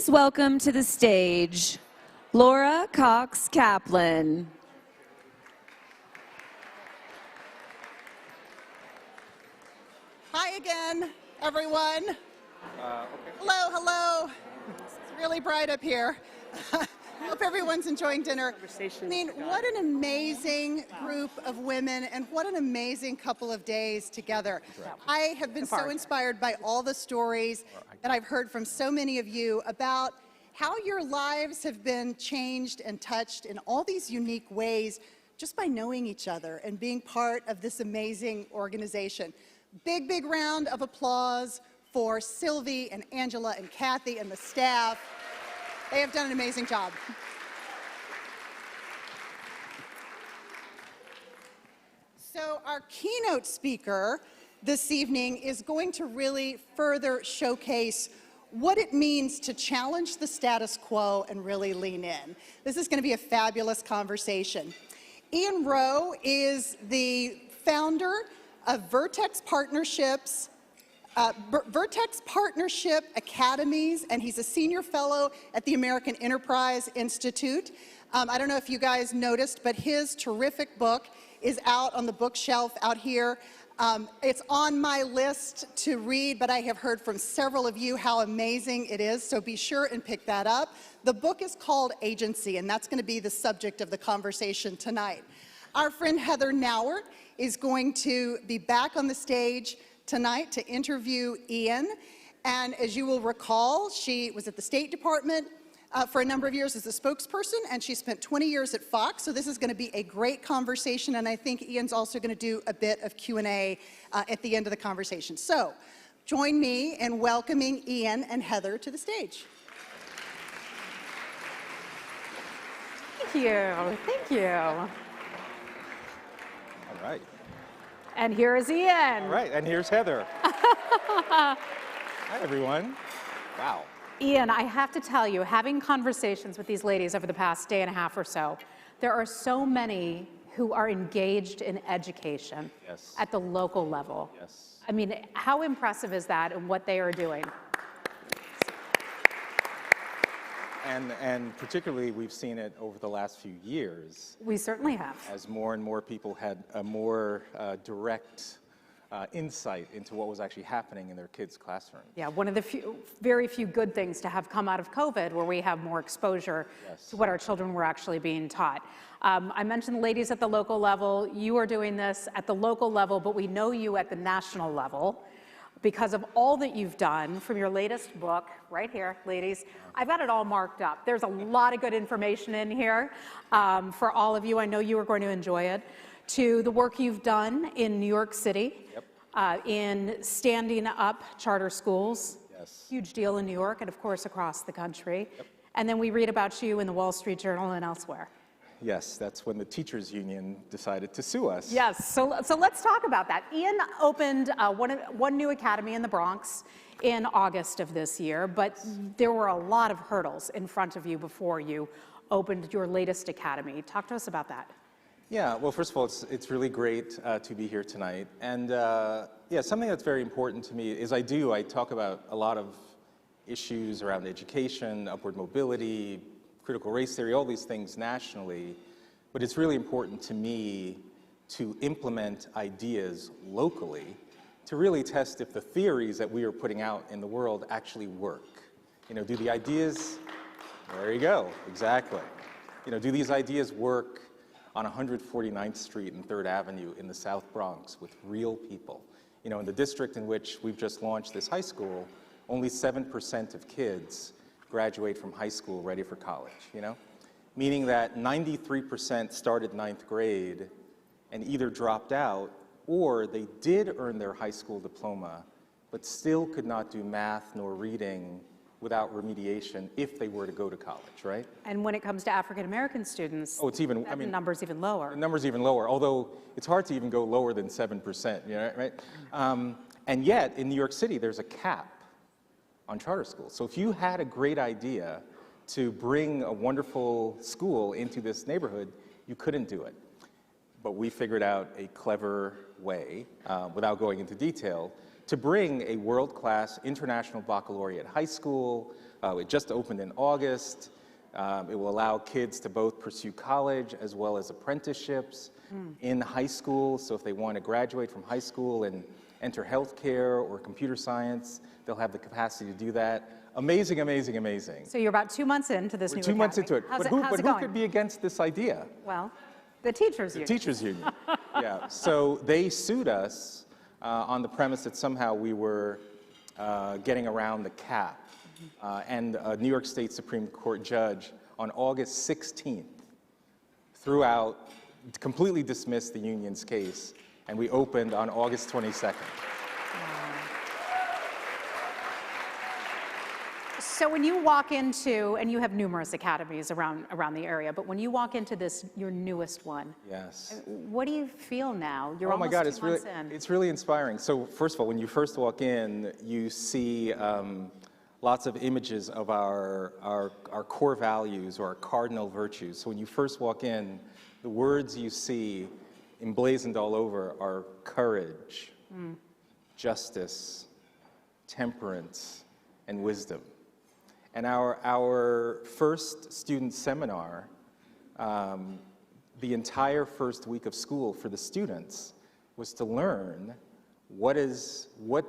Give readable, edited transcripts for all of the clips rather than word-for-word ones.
Please welcome to the stage, Laura Cox Kaplan. Hi again, everyone. Hello, hello. It's really bright up here. Hope everyone's enjoying dinner. I mean, what an amazing group of women and what an amazing couple of days together. I have been so inspired by all the stories that I've heard from so many of you about how your lives have been changed and touched in all these unique ways just by knowing each other and being part of this amazing organization. Big, big round of applause for Sylvie and Angela and Kathy and the staff. They have done an amazing job. So our keynote speaker this evening is going to really further showcase what it means to challenge the status quo and really lean in. This is going to be a fabulous conversation. Ian Rowe is the founder of Vertex Partnerships, Vertex Partnership Academies, and he's a senior fellow at the American Enterprise Institute. I don't know if you guys noticed, but his terrific book is out on the bookshelf out here. It's on my list to read, but I have heard from several of you how amazing it is, so be sure and pick that up. The book is called Agency, and that's going to be the subject of the conversation tonight. Our friend Heather Nauert is going to be back on the stage tonight to interview Ian. And as you will recall, she was at the State Department for a number of years as a spokesperson, and she spent 20 years at Fox. So this is going to be a great conversation, and I think Ian's also going to do a bit of Q&A at the end of the conversation. So join me in welcoming Ian and Heather to the stage. Thank you. Thank you. All right. And here is Ian. All right, and here's Heather. Hi, everyone. Wow. Ian, I have to tell you, having conversations with these ladies over the past day and a half or so, there are so many who are engaged in education at the local level. Yes. I mean, how impressive is that and what they are doing? And particularly, we've seen it over the last few years. We certainly have. As more and more people had a more direct insight into what was actually happening in their kids' classroom. Yeah, one of the very few good things to have come out of COVID, where we have more exposure to what our children were actually being taught. I mentioned the ladies at the local level. You are doing this at the local level, but we know you at the national level because of all that you've done from your latest book, right here, ladies. I've got it all marked up. There's a lot of good information in here for all of you. I know you are going to enjoy it. To the work you've done in New York City, in standing up charter schools, huge deal in New York and of course across the country. And then we read about you in the Wall Street Journal and elsewhere. Yes, that's when the teachers union decided to sue us. Yes, so let's talk about that. Ian opened one new academy in the Bronx in August of this year, but there were a lot of hurdles in front of you before you opened your latest academy. Talk to us about that. Yeah, well, first of all, it's really great to be here tonight. And yeah, something that's very important to me is I talk about a lot of issues around education, upward mobility, critical race theory, all these things nationally, but it's really important to me to implement ideas locally to really test if the theories that we are putting out in the world actually work. You know, do the ideas, there you go, exactly. You know, do these ideas work on 149th Street and 3rd Avenue in the South Bronx with real people? You know, in the district in which we've just launched this high school, only 7% of kids graduate from high school ready for college, you know? Meaning that 93% started 9th grade and either dropped out or they did earn their high school diploma, but still could not do math nor reading without remediation if they were to go to college, right? And when it comes to African American students, the number's even lower. The number's even lower, although it's hard to even go lower than 7%, you know, right? And yet, in New York City, there's a cap on charter schools. So if you had a great idea to bring a wonderful school into this neighborhood, you couldn't do it. But we figured out a clever way, without going into detail, to bring a world-class international baccalaureate high school It just opened in August. It will allow kids to both pursue college as well as apprenticeships in high school. So if they want to graduate from high school and enter healthcare or computer science, they'll have the capacity to do that. Amazing, amazing, amazing. So you're about 2 months into this new 2 months into it. How's But it who going? could be against this idea? Well, the teachers The union. teachers union. Yeah. So they sued us on the premise that somehow we were getting around the cap. And a New York State Supreme Court judge on August 16th completely dismissed the union's case, and we opened on August 22nd. So when you walk into, and you have numerous academies around the area, but when you walk into this, your newest one, Yes. what do you feel now? You're Oh my almost God, 2 months in. it's really inspiring. So first of all, when you first walk in, you see lots of images of our core values or our cardinal virtues. So when you first walk in, the words you see emblazoned all over are courage, justice, temperance, and wisdom. And our first student seminar, the entire first week of school for the students was to learn what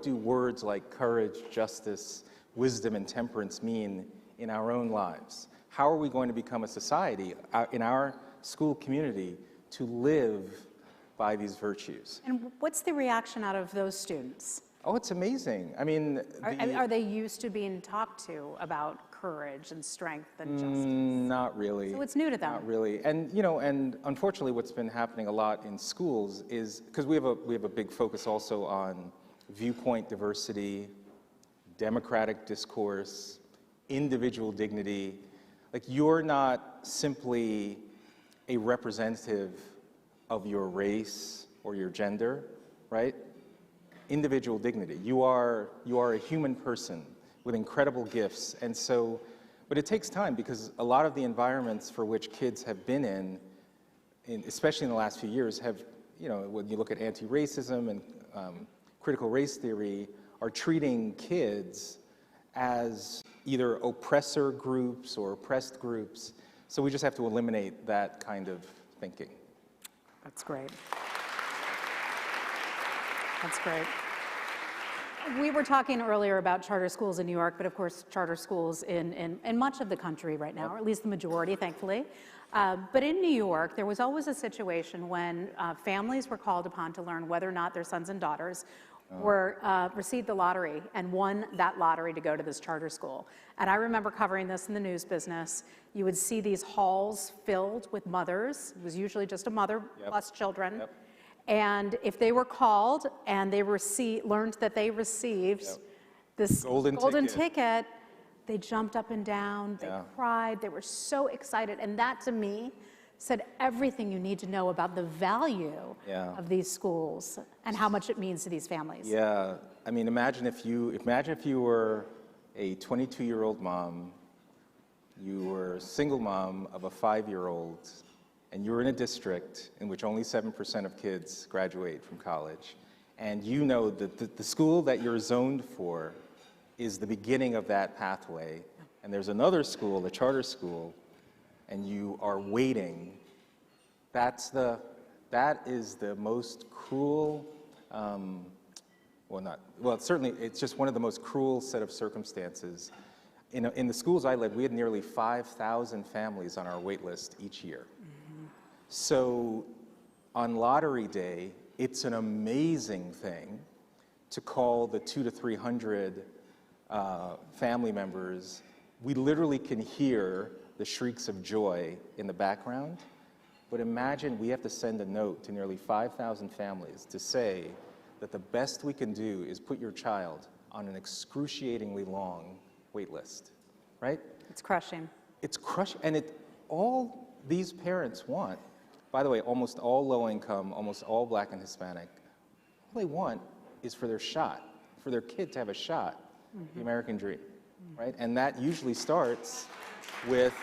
do words like courage, justice, wisdom, and temperance mean in our own lives? How are we going to become a society in our school community to live by these virtues? And what's the reaction out of those students? Oh, it's amazing. I mean, Are they used to being talked to about courage and strength and justice? Not really. So it's new to them. Not really. And and unfortunately, what's been happening a lot in schools is because we have a big focus also on viewpoint diversity, democratic discourse, individual dignity. Like, you're not simply a representative of your race or your gender, right? Individual dignity. You are a human person with incredible gifts. And so, but it takes time because a lot of the environments for which kids have been in especially in the last few years, have, when you look at anti-racism and critical race theory, are treating kids as either oppressor groups or oppressed groups. So we just have to eliminate that kind of thinking. That's great. That's great. We were talking earlier about charter schools in New York, but of course charter schools in much of the country right now, or at least the majority, thankfully. But in New York, there was always a situation when families were called upon to learn whether or not their sons and daughters received the lottery and won that lottery to go to this charter school. And I remember covering this in the news business. You would see these halls filled with mothers. It was usually just a mother plus children. Yep. And if they were called and they learned that they received this golden ticket, they jumped up and down, they cried, they were so excited. And that, to me, said everything you need to know about the value of these schools and how much it means to these families. Yeah, I mean, imagine if you were a 22-year-old mom, you were a single mom of a 5-year-old, and you're in a district in which only 7% of kids graduate from college, and you know that the school that you're zoned for is the beginning of that pathway, and there's another school, the charter school, and you are waiting. That is the most cruel, certainly it's just one of the most cruel set of circumstances. In the schools I led, we had nearly 5,000 families on our wait list each year. So on lottery day, it's an amazing thing to call the 200 to 300 family members. We literally can hear the shrieks of joy in the background. But imagine we have to send a note to nearly 5,000 families to say that the best we can do is put your child on an excruciatingly long wait list, right? It's crushing. It's crushing, and all these parents want, by the way, almost all low income, almost all Black and Hispanic, all they want is for their kid to have a shot, the American dream, right? And that usually starts with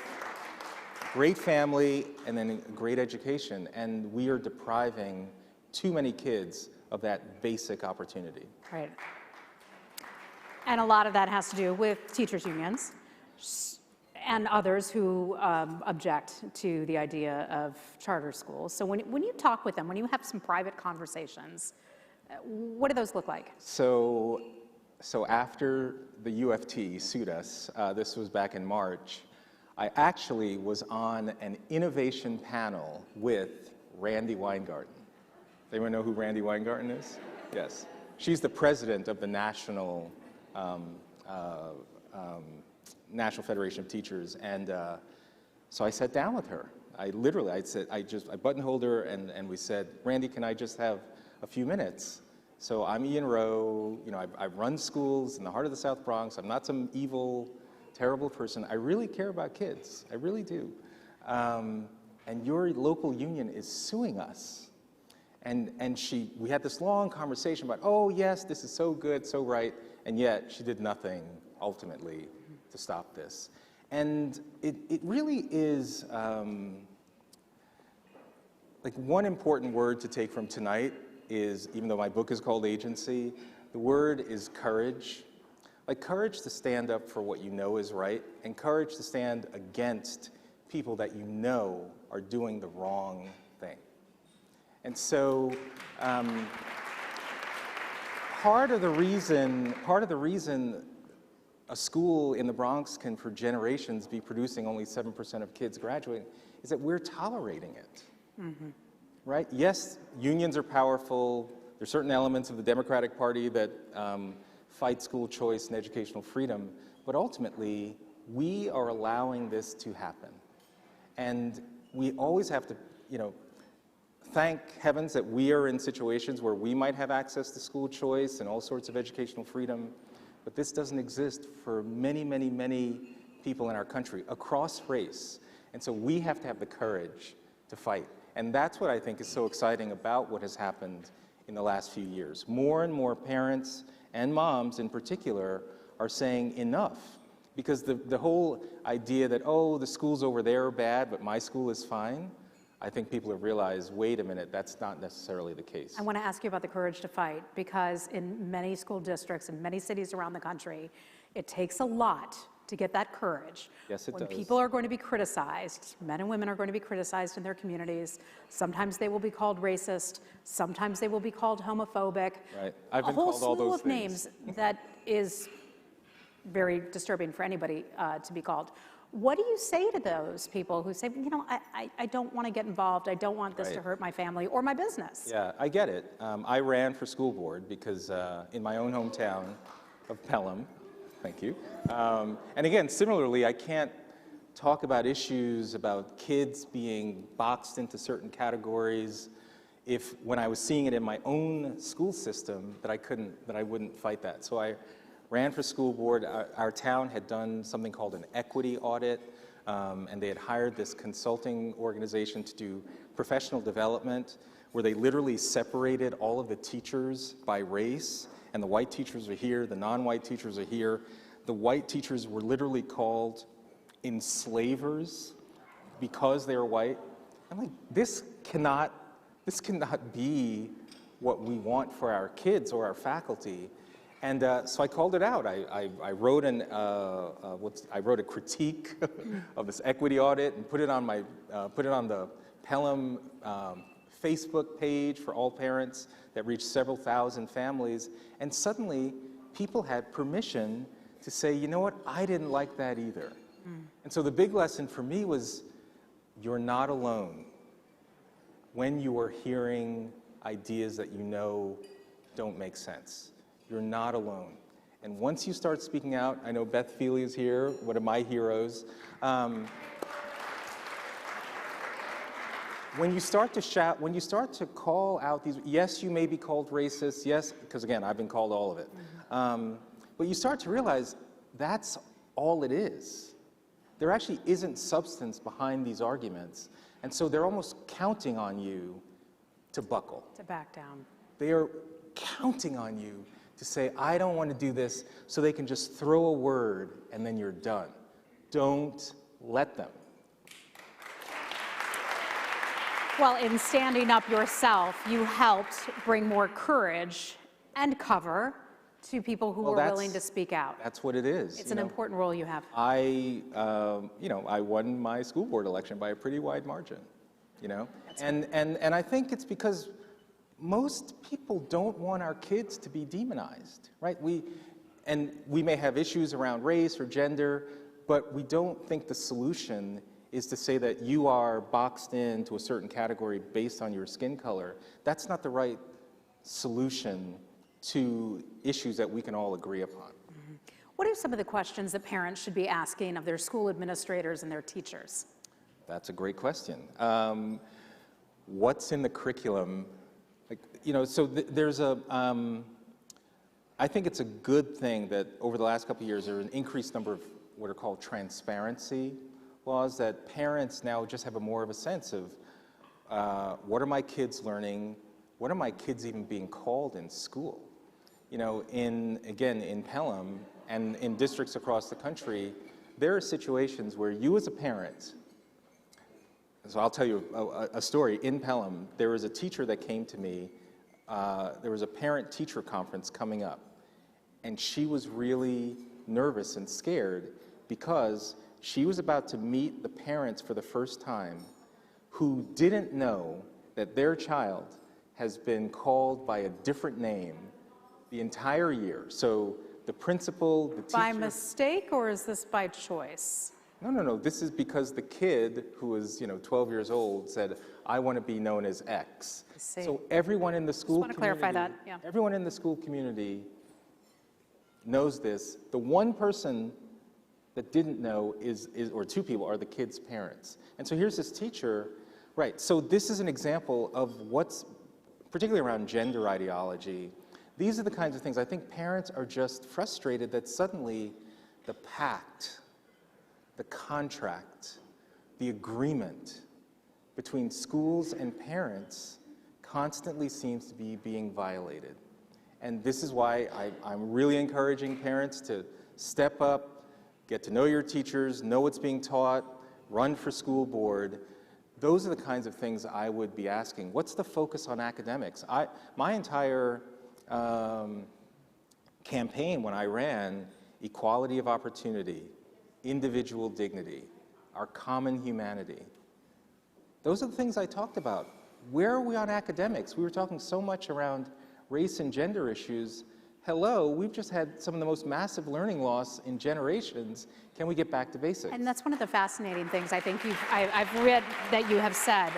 great family and then great education, and we are depriving too many kids of that basic opportunity. Right. And a lot of that has to do with teachers' unions. and others who object to the idea of charter schools. So when you talk with them, when you have some private conversations, what do those look like? So after the UFT sued us, this was back in March, I actually was on an innovation panel with Randi Weingarten. Does anyone know who Randi Weingarten is? Yes. She's the president of the National Federation of Teachers, and so I sat down with her. I buttonholed her, and we said, Randi, can I just have a few minutes? So I'm Ian Rowe, I run schools in the heart of the South Bronx. I'm not some evil, terrible person. I really care about kids, I really do. And your local union is suing us. And we had this long conversation about, oh yes, this is so good, so right, and yet she did nothing ultimately to stop this. And it really is, like one important word to take from tonight is, even though my book is called Agency, the word is courage. Like courage to stand up for what you know is right, and courage to stand against people that you know are doing the wrong thing. And so part of the reason a school in the Bronx can for generations be producing only 7% of kids graduating is that we're tolerating it. Mm-hmm. Right? Yes, unions are powerful. There's certain elements of the Democratic Party that fight school choice and educational freedom, but ultimately we are allowing this to happen. And we always have to, thank heavens that we are in situations where we might have access to school choice and all sorts of educational freedom, but this doesn't exist for many, many, many people in our country across race. And so we have to have the courage to fight. And that's what I think is so exciting about what has happened in the last few years. More and more parents and moms in particular are saying enough. Because the whole idea that, oh, the schools over there are bad, but my school is fine, I think people have realized, wait a minute, that's not necessarily the case. I want to ask you about the courage to fight, because in many school districts, in many cities around the country, it takes a lot to get that courage. Yes, it does. When people are going to be criticized, men and women are going to be criticized in their communities, sometimes they will be called racist, sometimes they will be called homophobic. Right. I've been called all those things. A whole slew of names that is very disturbing for anybody to be called. What do you say to those people who say, I don't want to get involved, I don't want this to hurt my family or my business? Yeah, I get it. I ran for school board because in my own hometown of Pelham, thank you. And again, similarly, I can't talk about issues about kids being boxed into certain categories if when I was seeing it in my own school system that I wouldn't fight that. So I ran for school board. Our town had done something called an equity audit, and they had hired this consulting organization to do professional development, where they literally separated all of the teachers by race, and the white teachers are here, the non-white teachers are here. The white teachers were literally called enslavers because they are white. I'm like, this cannot be what we want for our kids or our faculty. And so I called it out. I wrote a critique of this equity audit and put it on the Pelham Facebook page for all parents that reached several thousand families. And suddenly, people had permission to say, you know what, I didn't like that either. And so the big lesson for me was, you're not alone when you are hearing ideas that you know don't make sense. You're not alone. And once you start speaking out, I know Beth Feely is here, one of my heroes. When you start to shout, when you start to call out these, yes, you may be called racist, yes, because again, I've been called all of it. But you start to realize that's all it is. There actually isn't substance behind these arguments. And so they're almost counting on you to buckle. To back down. They are counting on you to say, I don't want to do this, so they can just throw a word and then you're done. Don't let them. Well, in standing up yourself, you helped bring more courage and cover to people who Well, are willing to speak out. That's what it is. It's an important role you have. I won my school board election by a pretty wide margin, and I think it's because most people don't want our kids to be demonized, right? We may have issues around race or gender, but we don't think the solution is to say that you are boxed into a certain category based on your skin color. That's not the right solution to issues that we can all agree upon. Mm-hmm. What are some of the questions that parents should be asking of their school administrators and their teachers? That's a great question. What's in the curriculum? I think it's a good thing that over the last couple of years, there are an increased number of what are called transparency laws, that parents now just have more of a sense of what are my kids learning, what are my kids even being called in school? In Pelham and in districts across the country, there are situations where you as a parent, so I'll tell you a story. In Pelham, there was a teacher that came to me. There was a parent-teacher conference coming up, and she was really nervous and scared because she was about to meet the parents for the first time who didn't know that their child has been called by a different name the entire year. So the principal, the teacher... By mistake, or is this by choice? No. This is because the kid, who was 12 years old, said, "I want to be known as X." I see. So everyone in the school Just want to clarify that. Yeah. Everyone in the school community knows this. The one person that didn't know or two people are the kids' parents. And so here's this teacher, right? So this is an example of what's, particularly around gender ideology. These are the kinds of things I think parents are just frustrated that suddenly the pact, the contract, the agreement between schools and parents constantly seems to be being violated. And this is why I'm really encouraging parents to step up, get to know your teachers, know what's being taught, run for school board. Those are the kinds of things I would be asking. What's the focus on academics? My entire campaign when I ran, equality of opportunity, individual dignity, our common humanity. Those are the things I talked about. Where are we on academics? We were talking so much around race and gender issues. Hello, we've just had some of the most massive learning loss in generations. Can we get back to basics? And that's one of the fascinating things I think I've read that you have said,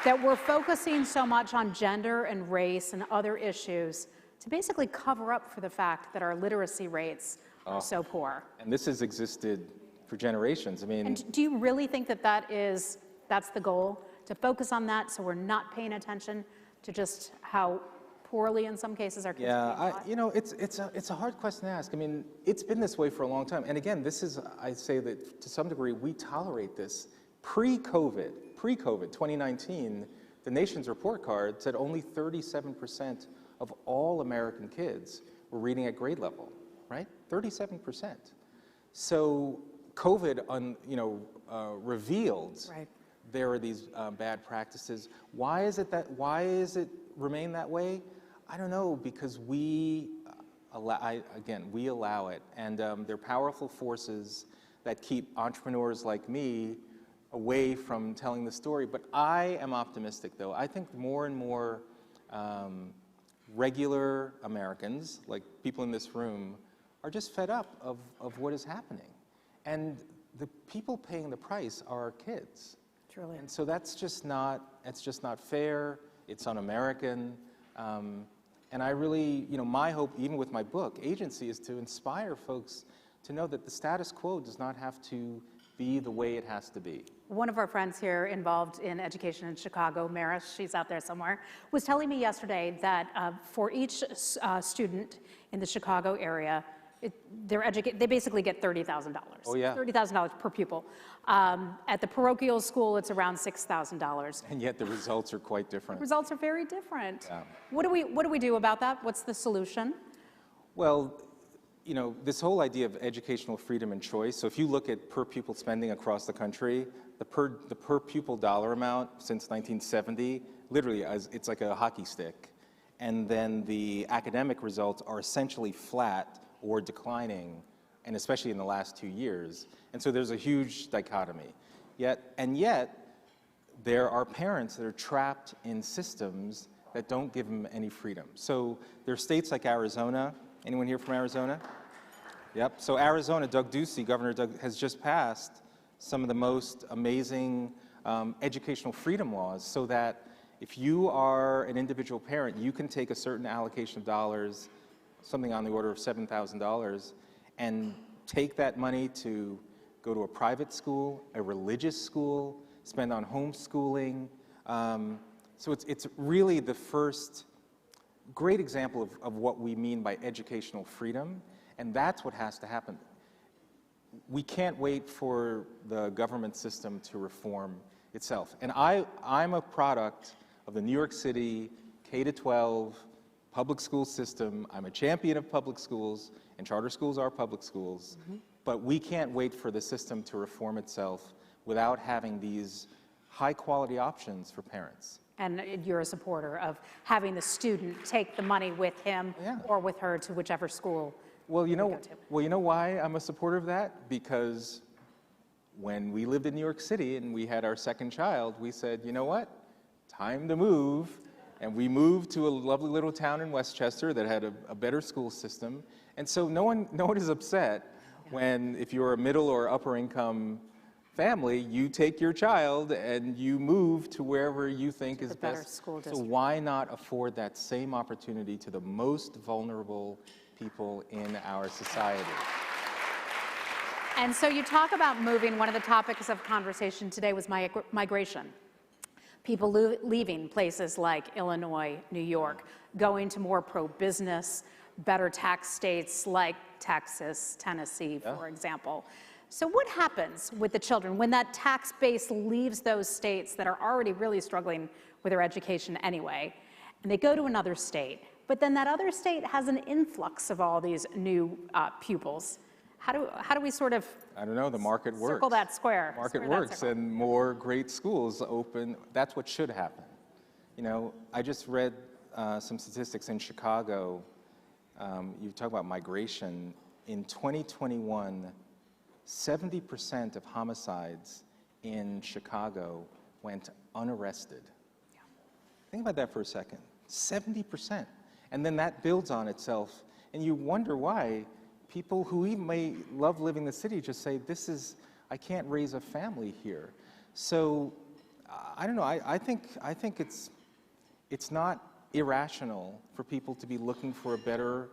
that we're focusing so much on gender and race and other issues to basically cover up for the fact that our literacy rates are so poor. And this has existed for generations. I mean, and do you really think that that's the goal, to focus on that so we're not paying attention to just how poorly in some cases our kids are being taught? It's a hard question to ask. I mean, it's been this way for a long time. And again, this is, I say that to some degree we tolerate this. Pre-COVID, 2019, the nation's report card said only 37% of all American kids were reading at grade level, right? 37%. So COVID revealed there are these bad practices. Why is it remain that way? I don't know, because we allow it, and they're powerful forces that keep entrepreneurs like me away from telling the story. But I am optimistic, though. I think more and more regular Americans, like people in this room, are just fed up of what is happening. And the people paying the price are our kids. Truly. And so that's just not fair. It's un-American. And I really, my hope, even with my book, Agency, is to inspire folks to know that the status quo does not have to be the way it has to be. One of our friends here involved in education in Chicago, Maris, she's out there somewhere, was telling me yesterday that for each student in the Chicago area, they basically get $30,000. Oh, yeah. $30,000 per pupil. At the parochial school, it's around $6,000. And yet the results are quite different. The results are very different. Yeah. What do we do about that? What's the solution? Well, this whole idea of educational freedom and choice, so if you look at per pupil spending across the country, the per pupil dollar amount since 1970, literally, it's like a hockey stick. and then the academic results are essentially flat or declining, and especially in the last 2 years. And so there's a huge dichotomy. Yet, there are parents that are trapped in systems that don't give them any freedom. So there are states like Arizona. Anyone here from Arizona? Yep. So Arizona, Governor Doug, has just passed some of the most amazing educational freedom laws, so that if you are an individual parent, you can take a certain allocation of dollars, something on the order of $7,000, and take that money to go to a private school, a religious school, spend on homeschooling. So it's really the first great example of what we mean by educational freedom, and that's what has to happen. We can't wait for the government system to reform itself. And I'm a product of the New York City K-12 public school system. I'm a champion of public schools, and charter schools are public schools. But we can't wait for the system to reform itself without having these high-quality options for parents. And you're a supporter of having the student take the money with him or with her to whichever school. Well, you know why I'm a supporter of that? Because when we lived in New York City and we had our second child, we said, you know what? Time to move. And we moved to a lovely little town in Westchester that had a better school system. And so no one is upset when, if you're a middle or upper income family, you take your child and you move to wherever you think is best. School so why not afford that same opportunity to the most vulnerable people in our society? And so you talk about moving. One of the topics of conversation today was migration. People leaving places like Illinois, New York, going to more pro-business, better tax states like Texas, Tennessee, for example. So what happens with the children when that tax base leaves those states that are already really struggling with their education anyway, and they go to another state, but then that other state has an influx of all these new pupils? How do we sort of, I don't know, the market works. Circle that square. Market works, and more great schools open. That's what should happen. You know, I just read some statistics in Chicago. You talk about migration. In 2021, 70% of homicides in Chicago went unarrested. Yeah. Think about that for a second. 70%. And then that builds on itself. And you wonder why people who even may love living in the city just say, I can't raise a family here. So, I don't know, I think it's not irrational for people to be looking for a better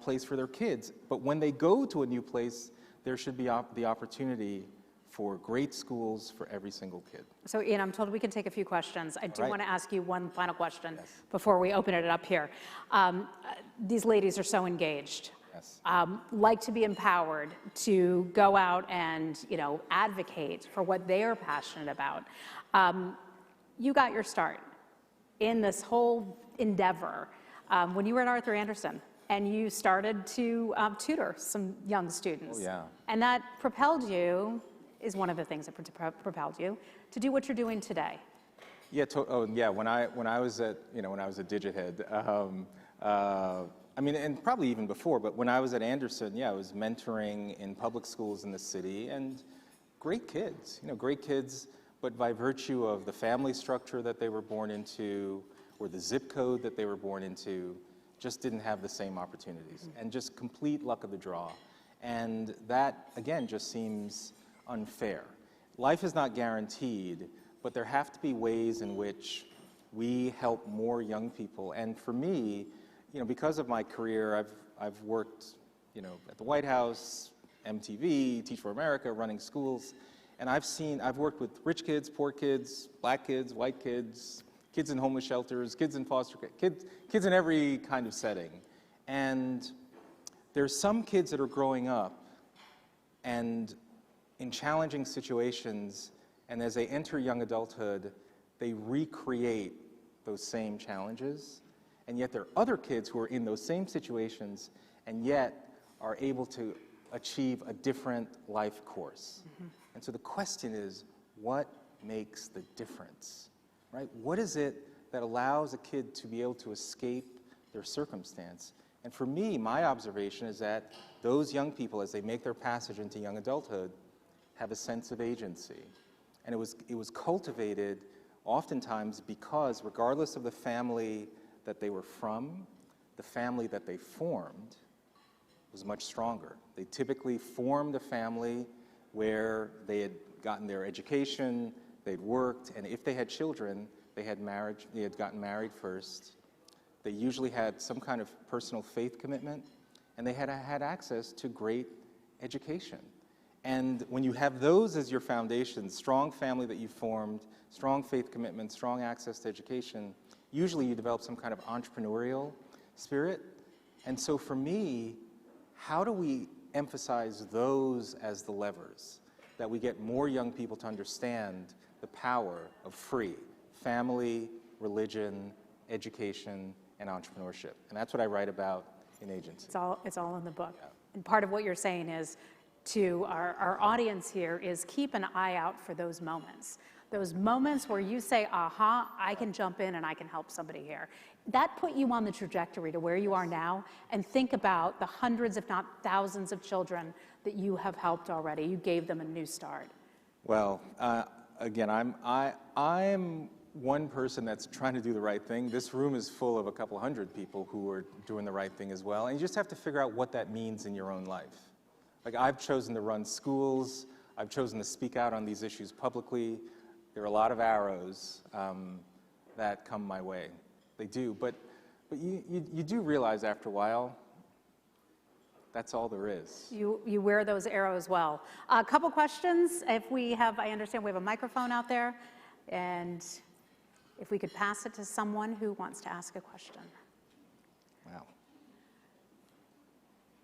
place for their kids. But when they go to a new place, there should be the opportunity for great schools for every single kid. So Ian, I'm told we can take a few questions. I do want to ask you one final question before we open it up here. These ladies are so engaged. Like to be empowered to go out and, advocate for what they are passionate about. You got your start in this whole endeavor when you were at Arthur Anderson, and you started to tutor some young students. Oh, yeah. And that propelled you, is one of the things that propelled you, to do what you're doing today. Yeah, when I was at, when I was a Digihead, and probably even before, but when I was at Anderson, I was mentoring in public schools in the city, and great kids, but by virtue of the family structure that they were born into, or the zip code that they were born into, just didn't have the same opportunities, and just complete luck of the draw. And that, again, just seems unfair. Life is not guaranteed, but there have to be ways in which we help more young people. And for me, because of my career, I've worked, at the White House, MTV, Teach for America, running schools, and I've worked with rich kids, poor kids, black kids, white kids, kids in homeless shelters, kids in foster care, kids in every kind of setting. And there's some kids that are growing up and in challenging situations, and as they enter young adulthood, they recreate those same challenges. And yet there are other kids who are in those same situations and yet are able to achieve a different life course. And so the question is, what makes the difference, right? What is it that allows a kid to be able to escape their circumstance. And for me, my observation is that those young people, as they make their passage into young adulthood, have a sense of agency. And it was cultivated oftentimes because, regardless of the family that they were from, the family that they formed was much stronger. They typically formed a family where they had gotten their education, they'd worked, and if they had children, they had gotten married first. They usually had some kind of personal faith commitment, and they had access to great education. And when you have those as your foundation, strong family that you formed, strong faith commitment, strong access to education, usually you develop some kind of entrepreneurial spirit. And so for me, how do we emphasize those as the levers that we get more young people to understand the power of free family, religion, education, and entrepreneurship? And that's what I write about in Agency. It's all in the book. Yeah. And part of what you're saying is, to our audience here, is keep an eye out for those moments where you say, aha, I can jump in and I can help somebody here. That put you on the trajectory to where you are now, and think about the hundreds, if not thousands, of children that you have helped already. You gave them a new start. Well, again, I'm one person that's trying to do the right thing. This room is full of a couple hundred people who are doing the right thing as well, and you just have to figure out what that means in your own life. Like, I've chosen to run schools, I've chosen to speak out on these issues publicly. There are a lot of arrows that come my way. They do, but you do realize after a while, that's all there is. You wear those arrows well. A couple questions, if we have, I understand we have a microphone out there, and if we could pass it to someone who wants to ask a question. Wow.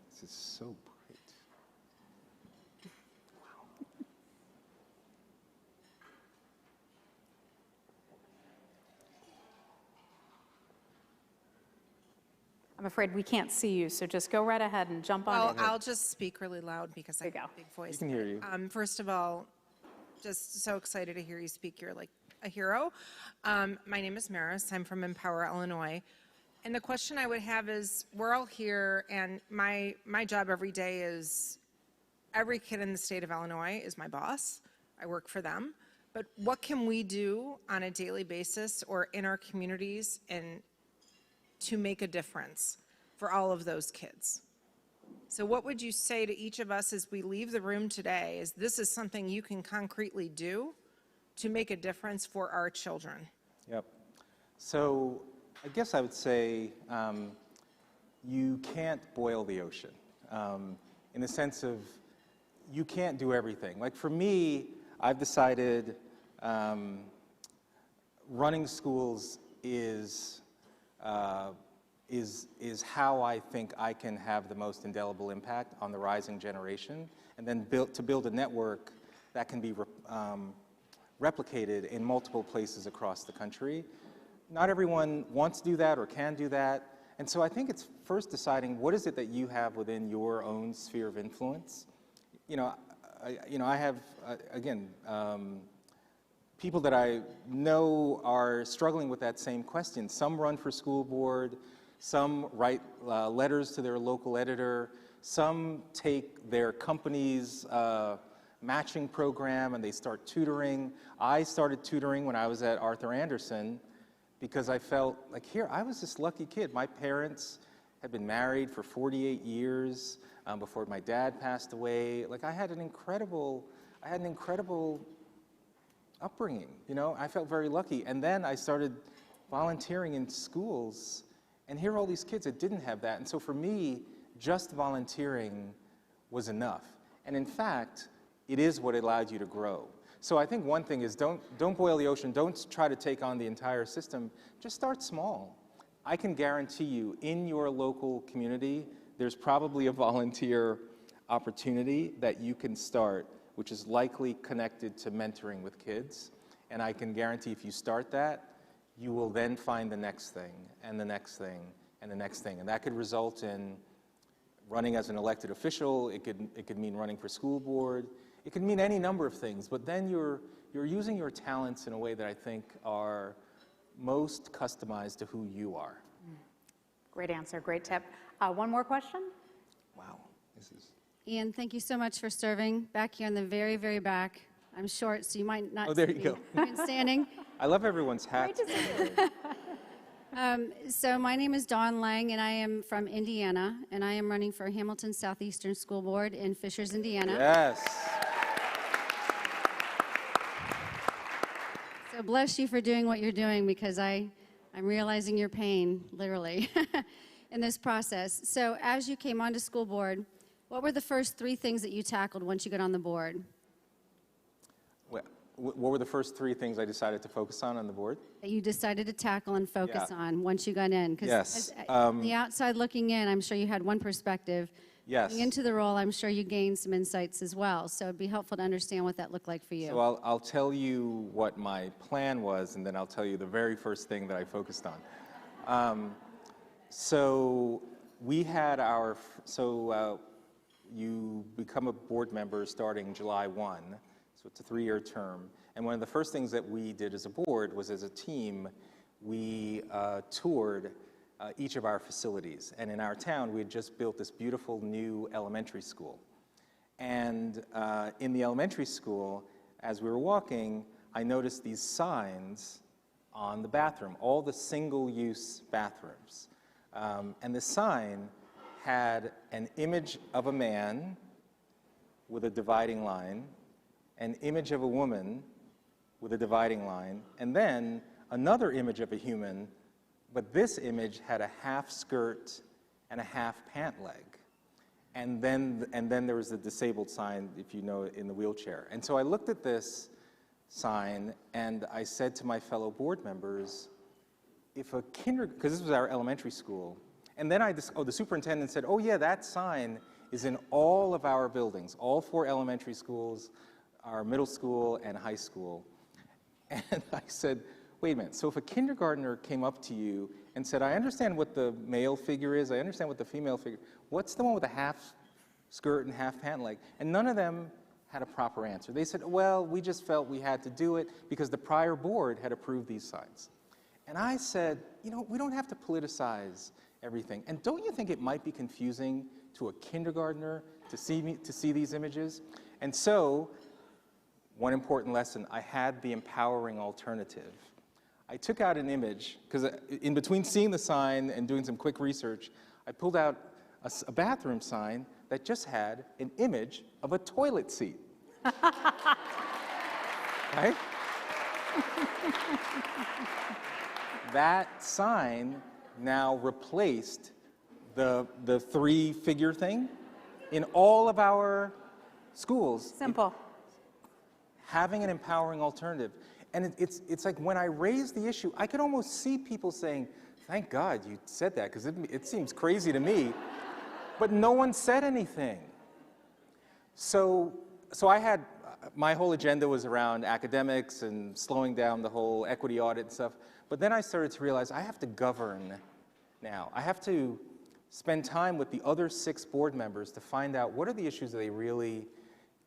This is so bright. I'm afraid we can't see you, so just go right ahead and jump on in. Well, I'll just speak really loud because I have a big voice. We can hear you. First of all, just so excited to hear you speak. You're like a hero. My name is Maris. I'm from Empower, Illinois. And the question I would have is, we're all here, and my job every day is, every kid in the state of Illinois is my boss. I work for them. But what can we do on a daily basis or in our communities and to make a difference for all of those kids? So what would you say to each of us as we leave the room today, is this is something you can concretely do to make a difference for our children? Yep. So I guess I would say you can't boil the ocean, in the sense of you can't do everything. Like, for me, I've decided running schools is how I think I can have the most indelible impact on the rising generation, and then build a network that can be replicated in multiple places across the country. Not everyone wants to do that or can do that, and so I think it's first deciding what is it that you have within your own sphere of influence. I have, again, people that I know are struggling with that same question. Some run for school board, some write letters to their local editor, some take their company's matching program and they start tutoring. I started tutoring when I was at Arthur Anderson because I felt like, I was this lucky kid. My parents had been married for 48 years before my dad passed away. Like, I had an incredible upbringing, I felt very lucky. And then I started volunteering in schools, and here are all these kids that didn't have that. And so for me, just volunteering was enough. And in fact, it is what allowed you to grow. So I think one thing is don't boil the ocean, don't try to take on the entire system, just start small. I can guarantee you, in your local community, there's probably a volunteer opportunity that you can start, which is likely connected to mentoring with kids. And I can guarantee if you start that, you will then find the next thing, and the next thing, and the next thing. And that could result in running as an elected official. It could mean running for school board. It could mean any number of things. But then you're using your talents in a way that I think are most customized to who you are. Great answer, great tip. One more question? Wow, this is... Ian, thank you so much for serving. Back here in the very, very back. I'm short, so you might not Oh, there see you me. go. I've been standing. I love everyone's hats. So my name is Dawn Lang, and I am from Indiana, and I am running for Hamilton Southeastern School Board in Fishers, Indiana. Yes. So bless you for doing what you're doing, because I'm realizing your pain, literally, in this process. So as you came onto school board, what were the first 3 things that you tackled once you got on the board? What were the first 3 things I decided to focus on the board? That you decided to tackle and focus Yeah. on once you got in? 'Cause Yes, from the outside looking in, I'm sure you had one perspective. Yes. Going into the role, I'm sure you gained some insights as well. So it'd be helpful to understand what that looked like for you. So I'll tell you what my plan was, and then I'll tell you the very first thing that I focused on. So we had you become a board member starting July 1, so it's a 3-year term. And one of the first things that we did as a board was, as a team, we toured each of our facilities. And in our town, we had just built this beautiful new elementary school. And in the elementary school, as we were walking, I noticed these signs on the bathroom, all the single-use bathrooms. And the sign had an image of a man with a dividing line, an image of a woman with a dividing line, and then another image of a human, but this image had a half skirt and a half pant leg. And then there was the disabled sign, if you know, in the wheelchair. And so I looked at this sign and I said to my fellow board members, because this was our elementary school, and then the superintendent said, oh yeah, that sign is in all of our buildings, all 4 elementary schools, our middle school and high school. And I said, wait a minute, so if a kindergartner came up to you and said, I understand what the male figure is, I understand what the female figure, what's the one with a half skirt and half pant leg? And none of them had a proper answer. They said, well, we just felt we had to do it because the prior board had approved these signs. And I said, you know, we don't have to politicize everything. And don't you think it might be confusing to a kindergartner to see these images? And so, one important lesson, I had the empowering alternative. I took out an image, because in between seeing the sign and doing some quick research, I pulled out a bathroom sign that just had an image of a toilet seat. Right? That sign now replaced the 3-figure thing in all of our schools. Simple. Having an empowering alternative. And it's like when I raised the issue, I could almost see people saying, thank God you said that, because it seems crazy to me. But no one said anything. So I had, my whole agenda was around academics and slowing down the whole equity audit and stuff. But then I started to realize I have to govern now. I have to spend time with the other 6 board members to find out what are the issues that they really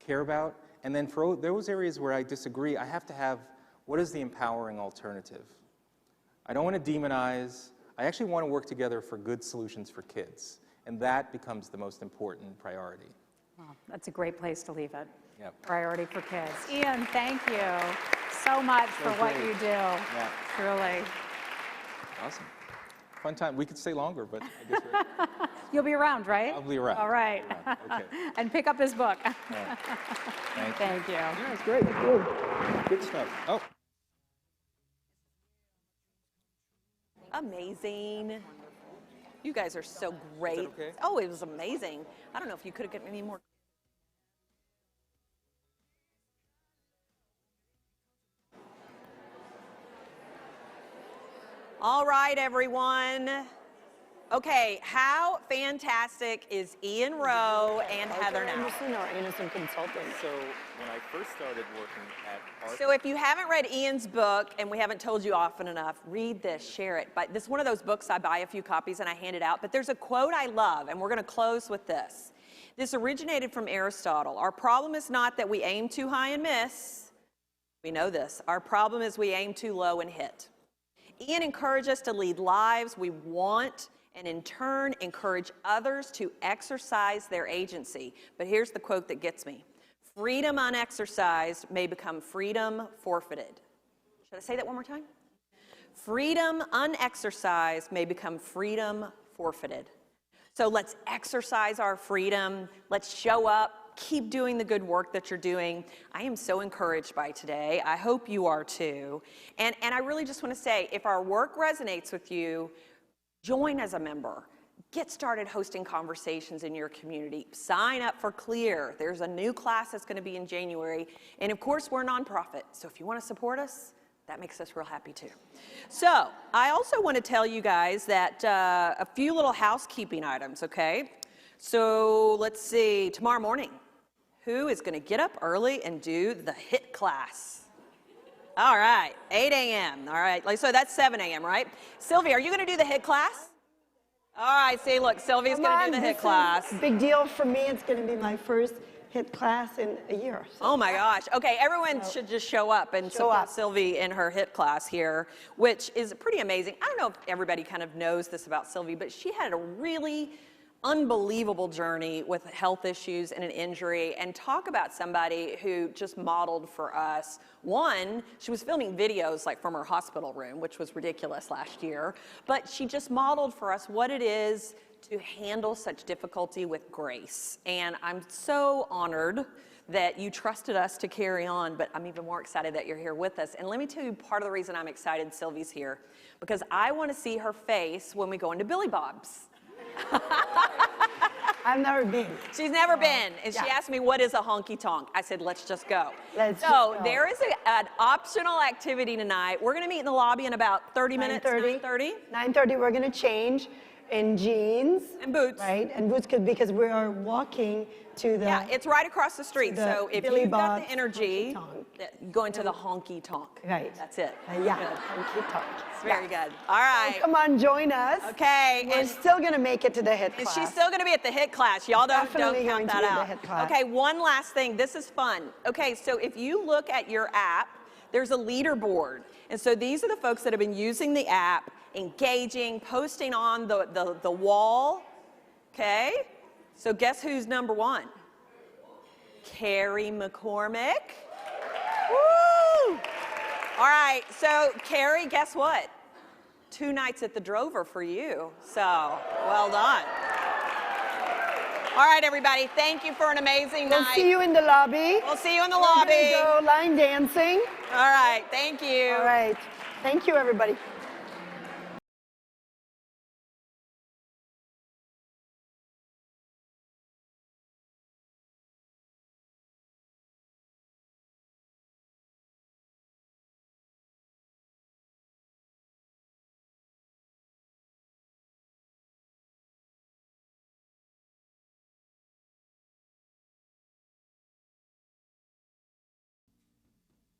care about. And then for those areas where I disagree, I have to have, what is the empowering alternative? I don't want to demonize. I actually want to work together for good solutions for kids. And that becomes the most important priority. Well, that's a great place to leave it. Yep. Priority for kids. Ian, thank you so much for what you do. Yeah. Truly. Awesome. Fun time. We could stay longer, but I guess we're... You'll be around, right? I'll be around. All right. Okay. And pick up his book. All right. Thank you. Thank you. Yeah, it's great. Good. Good stuff. Oh. Amazing. You guys are so great. okay? Oh, it was amazing. I don't know if you could have gotten any more. All right, everyone. Okay, how fantastic is Ian Rowe and Heather now? Anderson, our innocent consultant. So when I first started working at So if you haven't read Ian's book, and we haven't told you often enough, read this, share it. But this is one of those books I buy a few copies and I hand it out. But there's a quote I love, and we're going to close with this. This originated from Aristotle. Our problem is not that we aim too high and miss. We know this. Our problem is we aim too low and hit. Ian encouraged us to lead lives we want and in turn encourage others to exercise their agency. But here's the quote that gets me. Freedom unexercised may become freedom forfeited. Should I say that one more time? Freedom unexercised may become freedom forfeited. So let's exercise our freedom. Let's show up. Keep doing the good work that you're doing. I am so encouraged by today. I hope you are too. And I really just want to say, if our work resonates with you, join as a member. Get started hosting conversations in your community. Sign up for CLEAR. There's a new class that's going to be in January. And of course, we're a nonprofit. So if you want to support us, that makes us real happy too. So I also want to tell you guys that a few little housekeeping items, okay? So let's see, tomorrow morning, who is going to get up early and do the HIT class? All right, 8 a.m. All right, so that's 7 a.m., right? Sylvia, are you going to do the HIT class? All right, see, look, Sylvia's going to do the HIT class. Big deal for me. It's going to be my first HIT class in a year. So. Oh my gosh. Okay, everyone should just show up and support Sylvie in her HIT class here, which is pretty amazing. I don't know if everybody kind of knows this about Sylvie, but she had a really unbelievable journey with health issues and an injury, and talk about somebody who just modeled for us. One, she was filming videos like from her hospital room, which was ridiculous last year, but she just modeled for us what it is to handle such difficulty with grace. And I'm so honored that you trusted us to carry on, but I'm even more excited that you're here with us. And let me tell you part of the reason I'm excited Sylvie's here, because I want to see her face when we go into Billy Bob's. I've never been. She's never been, and she asked me, what is a honky tonk? I said, let's just go. So there is an optional activity tonight. We're gonna meet in the lobby in about 30 minutes, 9:30. 9:30, we're gonna change in jeans. And boots. Right, and boots, because we are walking to the... Yeah, it's right across the street. So if Billy you've got the Bob's energy, honky-tonk. go into the honky tonk. Right. That's it. Honky tonk. It's very good. All right. So come on, join us. Okay. We're still gonna make it to the HIT class. She's still going to be at the HIT class. Y'all don't Definitely count going to that be at the out. HIT class. Okay, one last thing. This is fun. Okay, so if you look at your app, there's a leaderboard. And so these are the folks that have been using the app, engaging, posting on the wall. Okay? So guess who's number one? Carrie McCormick. Woo! All right, so Carrie, guess what? 2 nights at the Drover for you. So, well done. All right, everybody, thank you for an amazing night. We'll see you in the lobby. We'll see you in the lobby. We're gonna go line dancing. All right, thank you. All right. Thank you, everybody.